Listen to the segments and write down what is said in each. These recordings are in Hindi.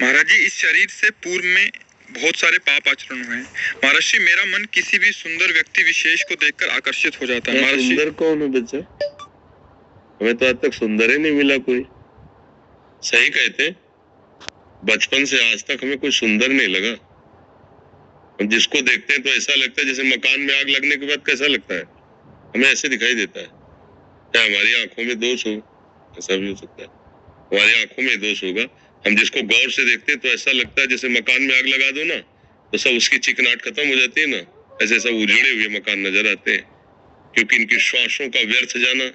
महाराज जी, इस शरीर से पूर्व में बहुत सारे पाप आचरण हुए हैं। महाराज जी, मेरा मन किसी भी सुंदर व्यक्ति विशेष को देखकर आकर्षित हो जाता है। महाराज जी, सुंदर कौन है बच्चा? हमें तो आज तक सुंदर ही नहीं मिला कोई। सही कहते, बचपन से आज तक हमें कोई सुंदर नहीं लगा। हम जिसको देखते हैं तो ऐसा लगता है जैसे मकान में आग लगने के बाद कैसा लगता है, हमें ऐसे दिखाई देता है। क्या हमारी आंखों में दोष हो? ऐसा भी हो सकता है, हमारी आंखों में दोष होगा। हम जिसको गौर से देखते हैं तो ऐसा लगता है जैसे मकान में आग लगा दो ना तो सब उसकी चिकनाहट खत्म हो जाती है ना, ऐसे सब उजड़े हुए मकान नजर आते हैं। क्योंकि इनकी श्वासों का व्यर्थ जाना,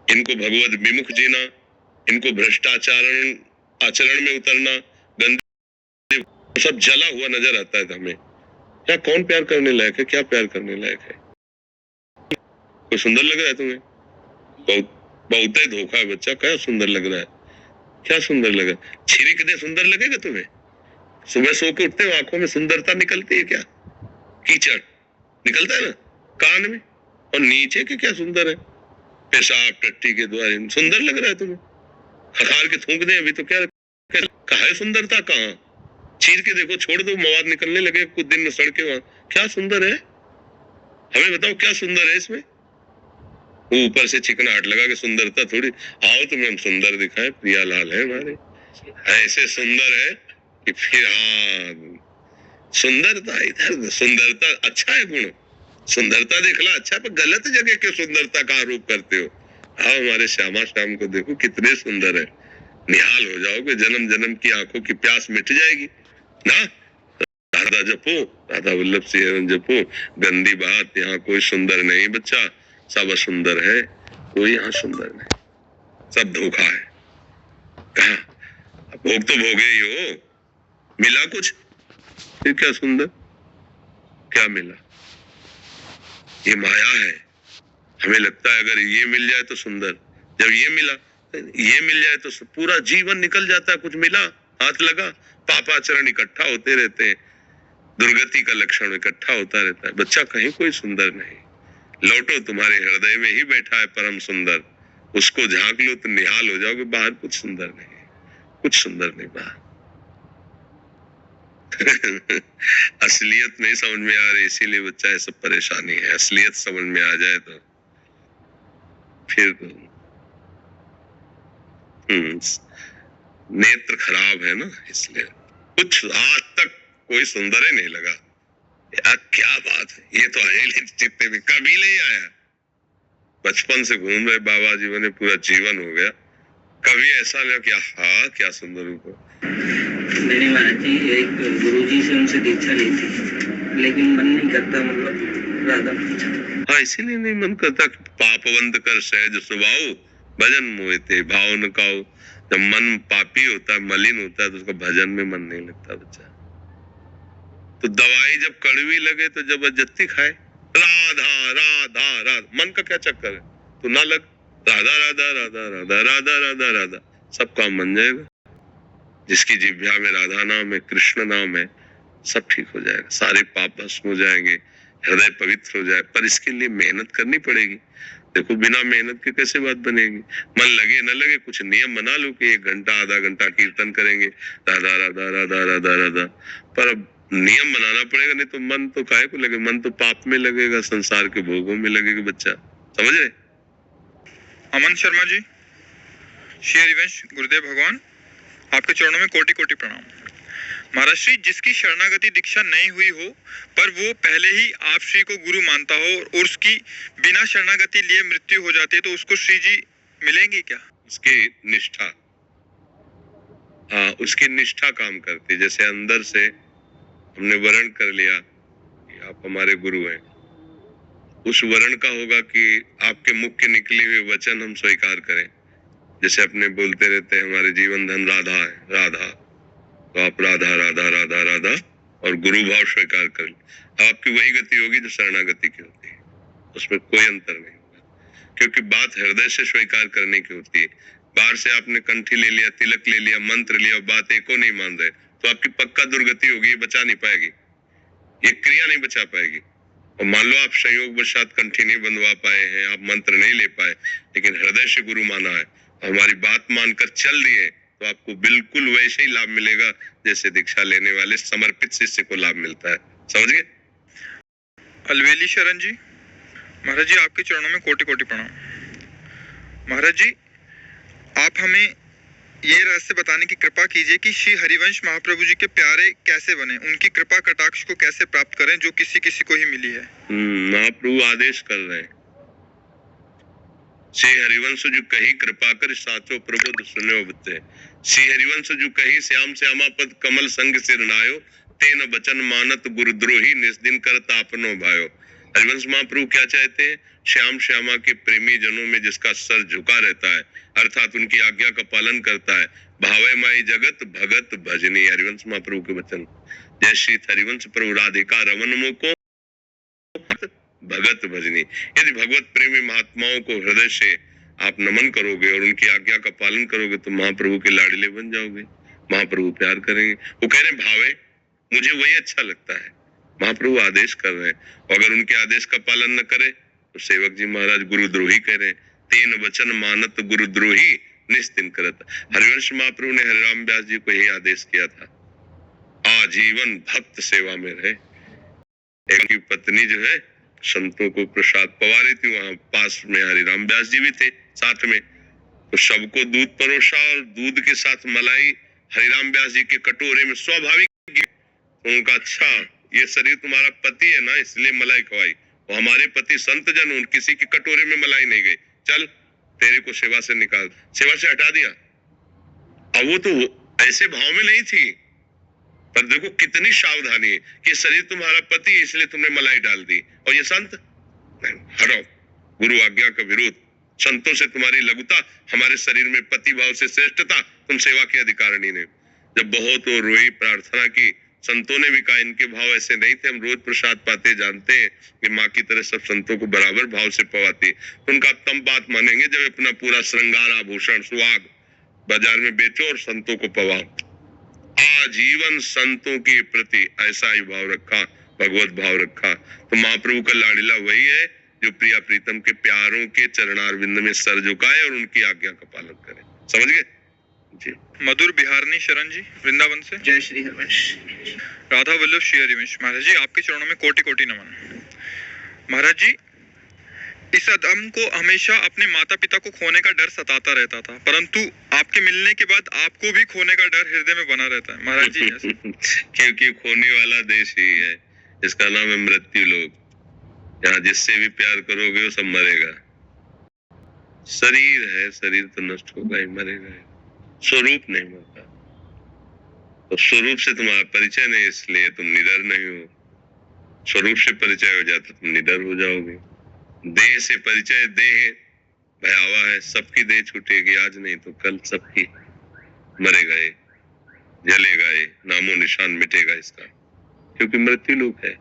इनको भगवत विमुख जीना, इनको भ्रष्टाचारण आचरण में उतरना, गंदे सब जला हुआ नजर आता है हमें। क्या कौन प्यार करने लायक है? क्या प्यार करने लायक है? कोई सुंदर लग रहा है तुम्हें? बहुत ही धोखा है बच्चा। क्या सुंदर लग रहा है? क्या सुंदर लगा? छिरी कितने सुंदर लगेगा तुम्हें? सुबह सो के उठते हो आंखों में सुंदरता निकलती है क्या? कीचड़ निकलता है ना कान में, और नीचे के क्या सुंदर है? पेशाब टट्टी के द्वारा सुंदर लग रहा है तुम्हें? खखार के थूक दे अभी तो क्या कहा है सुंदरता? कहाँ? चीर के देखो, छोड़ दो, मवाद निकलने लगे कुछ दिन में सड़ के वहां। क्या सुंदर है? हमें बताओ क्या सुंदर है इसमें? ऊपर से चिकनाहट लगा के सुंदरता थोड़ी। आओ तुम्हें हम सुंदर दिखाए, प्रियालाल है हमारे, ऐसे सुंदर है कि फिर हाँ सुंदरता इधर, सुंदरता अच्छा है गुण, सुंदरता देखना अच्छा, पर गलत जगह के सुंदरता का आरोप करते हो। आओ हमारे श्यामा श्याम को देखो कितने सुंदर है, निहाल हो जाओगे, जन्म जन्म की आंखों की प्यास मिट जाएगी ना। राधा जपो, राधा वल्लभ सिंह जपो। गंदी बात, यहाँ कोई सुंदर नहीं बच्चा, सब सुंदर है, कोई यहाँ सुंदर नहीं, सब धोखा है। कहा भोग तो भोगे ही हो, मिला कुछ? फिर क्या सुंदर? क्या मिला? ये माया है। हमें लगता है अगर ये मिल जाए तो सुंदर, जब ये मिला, ये मिल जाए तो पूरा जीवन निकल जाता है। कुछ मिला, हाथ लगा, पापाचरण इकट्ठा होते रहते हैं, दुर्गति का लक्षण इकट्ठा होता रहता है। बच्चा कहीं कोई सुंदर नहीं, लौटो तुम्हारे हृदय में ही बैठा है परम सुंदर, उसको झांक लो तो निहाल हो जाओगे। बाहर कुछ सुंदर नहीं, कुछ सुंदर नहीं बाहर। असलियत नहीं समझ में आ रही, इसीलिए बच्चा ये सब परेशानी है। असलियत समझ में आ जाए तो फिर नेत्र खराब है ना, इसलिए कुछ आज तक कोई सुंदर ही नहीं लगा। यार क्या बात है, ये तो आए चित्ते में कभी नहीं आया। बचपन से घूम रहे बाबा जी बने, पूरा जीवन हो गया, कभी ऐसा लगा कि हाँ क्या सुंदर रूप। मैंने महाराज जी एक गुरुजी से उनसे दीक्षा ली थी, लेकिन मन नहीं करता, मतलब राधा। हाँ इसीलिए नहीं मन करता। पापवंत कर सहज स्वभाव, भजन मोहिते भाव न काओ। जब मन पापी होता है, मलिन होता है, तो उसका भजन में मन नहीं लगता बच्चा। तो दवाई जब कड़वी लगे तो जबरदस्ती खाए, राधा राधा राधा, मन का क्या चक्कर है? तो ना लग, राधा राधा राधा राधा राधा राधा राधा, सब काम बन जाएगा। जिसकी जिह्वा में राधा नाम है, कृष्ण नाम है, सब ठीक हो जाएगा, सारे पाप भस्म हो जाएंगे, हृदय पवित्र हो जाए। पर इसके लिए मेहनत करनी पड़ेगी। देखो बिना मेहनत के कैसे बात बनेगी? मन लगे न लगे, कुछ नियम बना लो कि 1 घंटा आधा घंटा कीर्तन करेंगे, राधा राधा राधा राधा राधा। पर अब नियम बनाना पड़ेगा, नहीं तो मन तो काहे को लगे? मन तो पाप में लगेगा, संसार के भोगों में लगेगा बच्चा, समझ रहे? अमन शर्मा जी, श्री हरिवंश गुरुदेव भगवान, आपके चरणों में कोटि कोटि प्रणाम। महाराज श्री, जिसकी शरणागति दीक्षा नहीं हुई हो पर वो पहले ही आप श्री को गुरु मानता हो और उसकी बिना शरणागति लिए मृत्यु हो जाती है, तो उसको श्री जी मिलेंगी क्या? उसकी निष्ठा, हाँ उसकी निष्ठा काम करती। जैसे अंदर से हमने वरण कर लिया कि आप हमारे गुरु हैं, उस वरण का होगा कि आपके मुख के निकले हुए वचन हम स्वीकार करें। जैसे अपने बोलते रहते हैं हमारे जीवन धन राधा है, राधा, तो आप राधा राधा राधा राधा और गुरु भाव स्वीकार कर ले। आपकी वही गति होगी जो शरणागति की होती है, उसमें कोई अंतर नहीं होगा, क्योंकि बात हृदय से स्वीकार करने की होती है। बाहर से आपने कंठी ले लिया, तिलक ले लिया, मंत्र लिया, बात एको नहीं मान रहे, तो आपकी पक्का दुर्गति होगी, बचा नहीं पाएगी, ये क्रिया नहीं बचा पाएगी। और मान लो आप संयोग वशात कंठी नहीं बंधवा पाए हैं, आप मंत्र नहीं ले पाए, लेकिन हृदय से गुरु माना है, हमारी बात मानकर चल दिए, तो आपको बिल्कुल वैसे ही लाभ मिलेगा जैसे दीक्षा लेने वाले समर्पित शिष्य को लाभ मिलता है। समझ गए? अलवेली शरण जी, महाराज जी आपके चरणों में कोटि कोटि प्रणाम। महाराज जी, आप हमें ये रहस्य बताने की कृपा कीजिए कि श्री हरिवंश महाप्रभु जी के प्यारे कैसे बने, उनकी कृपा कटाक्ष को कैसे प्राप्त करें जो किसी किसी को ही मिली है। महाप्रभु आदेश कर रहे हैं, श्री हरिवंश जो कही कृपा कर साचो प्रबोध सुनो बते, श्री हरिवंश जो कही श्याम श्यामा पद कमल संग सिर नायो, तेन बचन मानत गुरुद्रोही निस्दिन करता अपनो भायो। हरिवंश महाप्रभु क्या चाहते हैं? श्याम श्यामा के प्रेमी जनों में जिसका सर झुका रहता है, अर्थात उनकी आज्ञा का पालन करता है, भावे माई जगत भगत भजनी। हरिवंश महाप्रभु के वचन। जय श्री हरिवंश प्रभु राधिका रमन मोको भगत भजनी। यदि भगवत प्रेमी महात्माओं को हृदय से आप नमन करोगे और उनकी आज्ञा का पालन करोगे तो महाप्रभु के लाडले बन जाओगे, महाप्रभु प्यार करेंगे। वो कह रहे हैं भावे, मुझे वही अच्छा लगता है। महाप्रभु आदेश कर रहे हैं, अगर उनके आदेश का पालन न करे तो सेवक जी महाराज गुरुद्रोही कह रहे हैं। तीन वचन मानत गुरुद्रोही निस्दिन करत। हरिवंश महाप्रभु ने हरिराम व्यास जी को यही आदेश किया था, आजीवन भक्त सेवा में रहे। एक की पत्नी जो है संतों को प्रसाद पवा रही थी, वहां पास में हरिराम व्यास जी भी थे साथ में, तो सबको दूध परोसा और दूध के साथ मलाई हरिराम व्यास जी के कटोरे में स्वाभाविक। उनका अच्छा, ये शरीर तुम्हारा पति है ना, इसलिए मलाई खवाई। वो हमारे पति संत जन, उन किसी के कटोरे में मलाई नहीं गई, चल तेरे को सेवा से निकाल, सेवा से हटा दिया। अब वो तो ऐसे भाव में नहीं थी, पर देखो कितनी सावधानी है कि शरीर तुम्हारा पति है इसलिए तुमने मलाई डाल दी, और ये संत हटाओ, गुरु आज्ञा का विरोध। संतों से तुम्हारी लघुता, हमारे शरीर में पति भाव से श्रेष्ठता, तुम सेवा के अधिकारिणी ने। जब बहुत रोई, प्रार्थना की, संतों ने भी कहा इनके भाव ऐसे नहीं थे, हम रोज प्रसाद पाते, जानते हैं कि माँ की तरह सब संतों को बराबर भाव से पवाती। उनका तब बात मानेंगे जब अपना पूरा श्रृंगार आभूषण सुहाग बाजार में बेचो और संतों को पवाओ। आजीवन संतों के प्रति ऐसा ही भाव रखा, भगवत भाव रखा, तो महाप्रभु का लाडीला वही है जो प्रिया प्रीतम के प्यारों के चरणारविंद में सर झुकाए और उनकी आज्ञा का पालन करे। समझ गए जी? मधुर बिहारनी शरण जी, वृंदावन से। जय श्री हरिवंश। राधा वल्लभ श्री हरिवंश, महाराज जी आपके चरणों में कोटि कोटि नमन। महाराज जी, इस अधम को हमेशा अपने माता पिता को खोने का डर सताता रहता था, परंतु आपके मिलने के बाद आपको भी खोने का डर हृदय में बना रहता है। महाराज जी क्योंकि खोने वाला देश ही है, इसका नाम है मृत्यु लोक। यहाँ जिससे भी प्यार करोगे वो सब मरेगा। शरीर है, शरीर तो नष्ट होगा ही, मरेगा, स्वरूप नहीं मरता। तो स्वरूप से तुम्हारा परिचय नहीं, इसलिए तुम निडर नहीं हो। स्वरूप से परिचय हो जाता तुम निडर हो जाओगे। देह से परिचय, देह भयावह है, सबकी देह छूटेगी, आज नहीं तो कल सबकी। मरेगा ये, जलेगा ये, नामो निशान मिटेगा इसका, क्योंकि मृत्यु लोक है।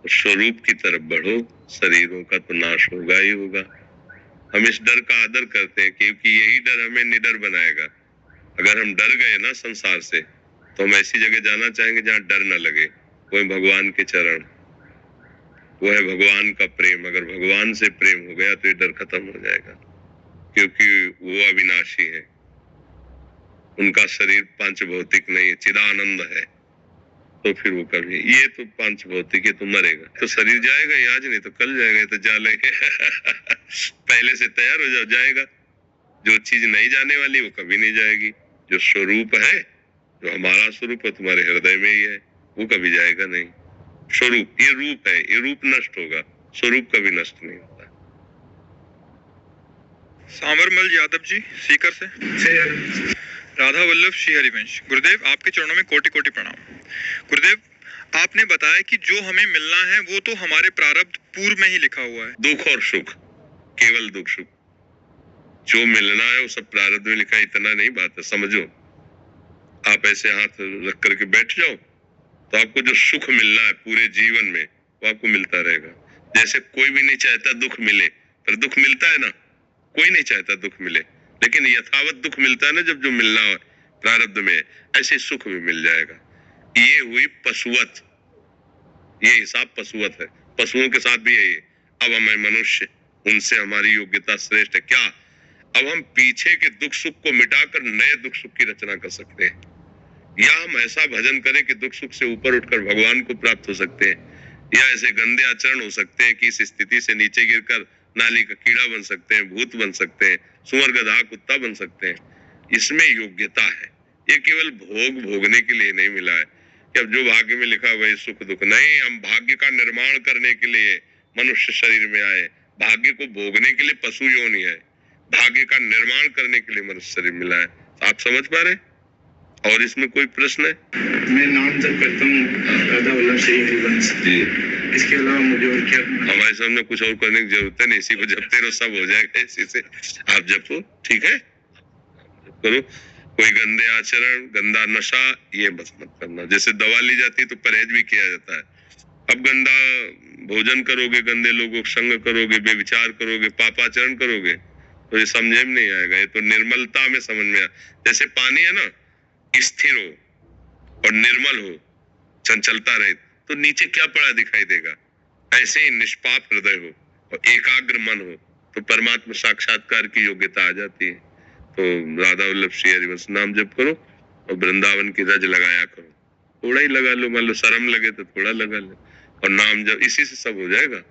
स्वरूप की तरफ बढ़ो, शरीरों का तो नाश होगा ही होगा। हम इस डर का आदर करते हैं क्योंकि यही डर हमें निडर बनाएगा। अगर हम डर गए ना संसार से, तो हम ऐसी जगह जाना चाहेंगे जहाँ डर न लगे। वो है भगवान के चरण, वो है भगवान का प्रेम। अगर भगवान से प्रेम हो गया तो ये डर खत्म हो जाएगा, क्योंकि वो अविनाशी है। उनका शरीर पांच भौतिक नहीं है, चिदानंद है। तो फिर वो कभी, ये तो पांच भौतिक है तो मरेगा, तो शरीर जाएगा ही, आज नहीं तो कल जाएगा, तो जा लेंगे। पहले से तैयार हो जाओ, जाएगा। जो चीज नहीं जाने वाली वो कभी नहीं जाएगी। जो स्वरूप है, जो हमारा स्वरूप है, तुम्हारे हृदय में ही है, वो कभी जाएगा नहीं। स्वरूप, ये रूप है, ये रूप नष्ट होगा, स्वरूप कभी नष्ट नहीं होता। सांवरमल यादव जी, सीकर से। राधा वल्लभ श्री हरिवंश, गुरुदेव आपके चरणों में कोटि कोटि प्रणाम। गुरुदेव, आपने बताया कि जो हमें मिलना है वो तो हमारे प्रारब्ध पूर्व में ही लिखा हुआ है। दुख और सुख, केवल दुख सुख, जो मिलना है वो सब प्रारब्ध में लिखा है। इतना नहीं बात है, समझो। आप ऐसे हाथ रख करके बैठ जाओ तो आपको जो सुख मिलना है पूरे जीवन में वो आपको मिलता रहेगा। जैसे कोई भी नहीं चाहता दुख मिले, पर दुख मिलता है ना, कोई नहीं चाहता दुख मिले, लेकिन यथावत दुख मिलता है ना जब जो मिलना है प्रारब्ध में, ऐसे सुख भी मिल जाएगा। ये हुई पशुवत, ये हिसाब पशुवत है। पशुओं के साथ भी यही है। अब हमें मनुष्य, उनसे हमारी योग्यता श्रेष्ठ है क्या? अब हम पीछे के दुख सुख को मिटाकर नए दुख सुख की रचना कर सकते हैं, या हम ऐसा भजन करें कि दुख सुख से ऊपर उठकर भगवान को प्राप्त हो सकते हैं, या ऐसे गंदे आचरण हो सकते हैं कि इस स्थिति से नीचे गिरकर नाली का कीड़ा बन सकते हैं, भूत बन सकते हैं, सुअर गधा कुत्ता बन सकते हैं। इसमें योग्यता है, ये केवल भोग भोगने के लिए नहीं मिला है कि अब जो भाग्य में लिखा वही सुख दुख नहीं। हम भाग्य का निर्माण करने के लिए मनुष्य शरीर में आए, भाग्य को भोगने के लिए पशु योनि है, भाग्य का निर्माण करने के लिए मनुष्य शरीर मिला है। आप समझ पा रहे? और इसमें कोई प्रश्न है? मैं नाम जप करता हूँ राधा वल्लभ श्री हरिवंश जी, इसके अलावा मुझे और क्या हमारे सामने कुछ और करने की जरूरत है नहीं, इसी को जपते रहो, सब हो जाएगा इसी से। आप जपो, ठीक है, करो। कोई गंदे आचरण, गंदा नशा ये बस मत करना। जैसे दवा ली जाती है तो परहेज भी किया जाता है। अब गंदा भोजन करोगे, गंदे लोगों का संग करोगे, बेविचार करोगे, पापाचरण करोगे तो ये समझे में नहीं आएगा। ये तो निर्मलता में समझ में जैसे पानी है ना, स्थिर हो और निर्मल हो, चंचलता रहे, तो नीचे क्या पड़ा दिखाई देगा। ऐसे ही निष्पाप हृदय हो और एकाग्र मन हो तो परमात्मा साक्षात्कार की योग्यता आ जाती है। तो राधा वल्लभ श्री हरिवंश नाम जप करो और वृंदावन की रज लगाया करो। थोड़ा ही लगा लो, मान लो शर्म लगे तो थोड़ा लगा लो, और नाम जप, इसी से सब हो जाएगा।